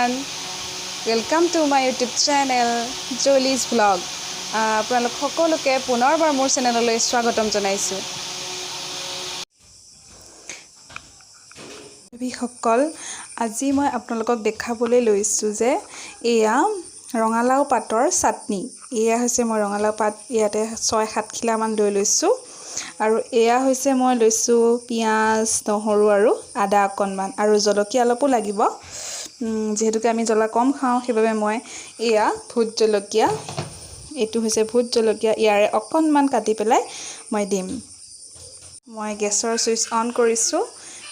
everyone, welcome to my YouTube channel Joli's vlog. আপোনালোক সকলোকে পুনৰবাৰ মোৰ চেনেললৈ স্বাগতম জনাইছো। সকল আজি মই আপোনালোকক দেখাবলৈ লৈছো যে এয়া ৰঙালাও পাতৰ চাটনি। এয়া হৈছে মই ৰঙালাও পাত ইয়াতে 6-7 খিলা মান লৈ লৈছো আৰু এয়া হৈছে মই লৈছো পিয়াজ নহৰু আৰু আদা অকনমান আৰু জলকীয়া অলপো লাগিব। যেহেতুকে আমি জ্বলা কম খাওঁ সেইবাবে মই এয়া ভূত জলকীয়া এটো হৈছে ভূত জলকীয়া ইয়াৰে অকনমান কাটি পেলাই মই দিম। মই গেছৰ সুইচ অন কৰিছো,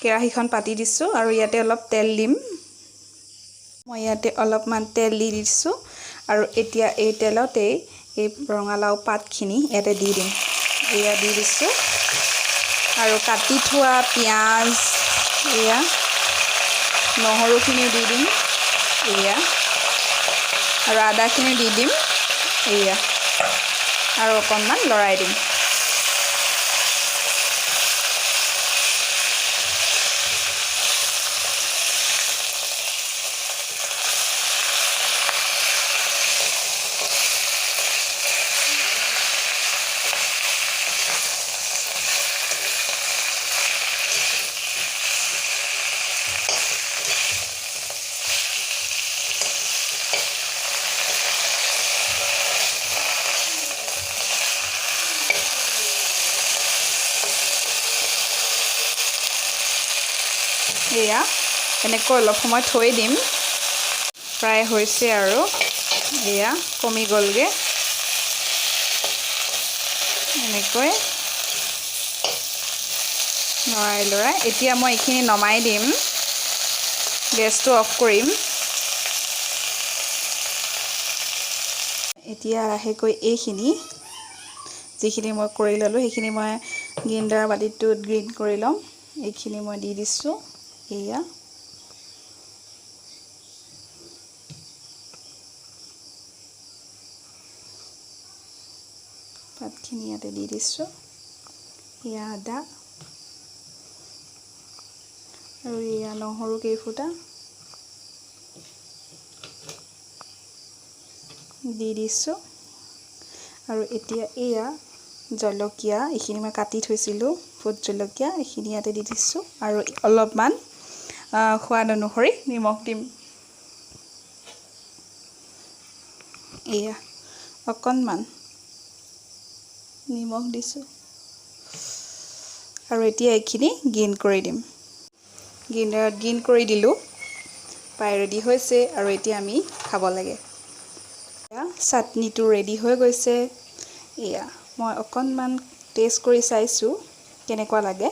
কেৰাহীখন পাতি দিছো আৰু ইয়াতে অলপ তেল দিম। মই ইয়াতে অলপমান তেল দি দিছো আৰু এতিয়া এই তেলতে এই ৰঙালাও পাতখিনি ইয়াতে দি দিম। এয়া দি দিছো আৰু কাটি থোৱা পিয়াজ এয়া নহৰুখিনি দি দিম এয়া আৰু আদাখিনি দি দিম এয়া আৰু অকনমান লৰাই দিম। এয়া এনেকৈ অলপ সময় থৈ দিম। প্ৰায় হৈছে আৰু এয়া কমি গলগে এনেকৈ লৰাই এতিয়া মই এইখিনি নমাই দিম, গেছটো অফ কৰিম। এতিয়া হেকৈ এইখিনি যিখিনি মই কৰি ললো সেইখিনি মই গ্ৰাইণ্ডাৰ বাটিটোত গ্ৰাইণ্ড কৰি লম। এইখিনি মই দি দিছো এয়া পাতখিনি ইয়াতে দি দিছো, এয়া আদা আৰু এয়া নহৰু কেইফুটা দি দিছো আৰু এতিয়া এয়া জলকীয়া এইখিনি মই কাটি থৈছিলো ভূত জলকীয়া এইখিনি ইয়াতে দি দিছো আৰু অলপমান সোৱাদ অনুসৰি নিমখ দিম। এয়া অকনমান নিমখ দিছো আৰু এতিয়া এইখিনি গ্ৰাইণ্ড কৰি দিম। গ্ৰাইণ্ডাৰত গ্ৰাইণ্ড কৰি দিলো, প্ৰায় ৰেডি হৈছে আৰু এতিয়া আমি খাব লাগে। এয়া চাটনিটো ৰেডি হৈ গৈছে। এয়া মই অকনমান টেষ্ট কৰি চাইছো কেনেকুৱা লাগে।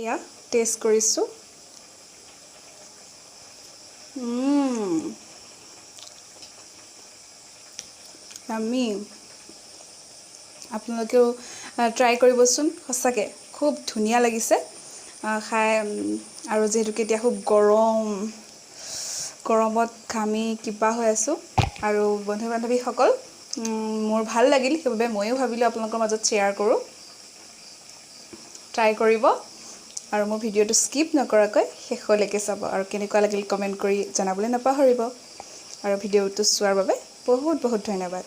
এয়া টেষ্ট কৰিছো। আমি আপোনালোকেও ট্ৰাই কৰিবচোন, সঁচাকে খুব ধুনীয়া লাগিছে খাই। আৰু যেহেতুকে এতিয়া খুব গৰমত ঘামি কিবা হৈ আছো আৰু বন্ধু বান্ধৱীসকল মোৰ ভাল লাগিল সেইবাবে ময়ো ভাবিলোঁ আপোনালোকৰ মাজত শ্বেয়াৰ কৰোঁ। ট্ৰাই কৰিব আৰু মোৰ ভিডিঅ'টো স্কিপ নকৰাকৈ শেষলৈকে চাব আৰু কেনেকুৱা লাগিল কমেণ্ট কৰি জনাবলৈ নাপাহৰিব আৰু ভিডিঅ'টো চোৱাৰ বাবে বহুত বহুত ধন্যবাদ।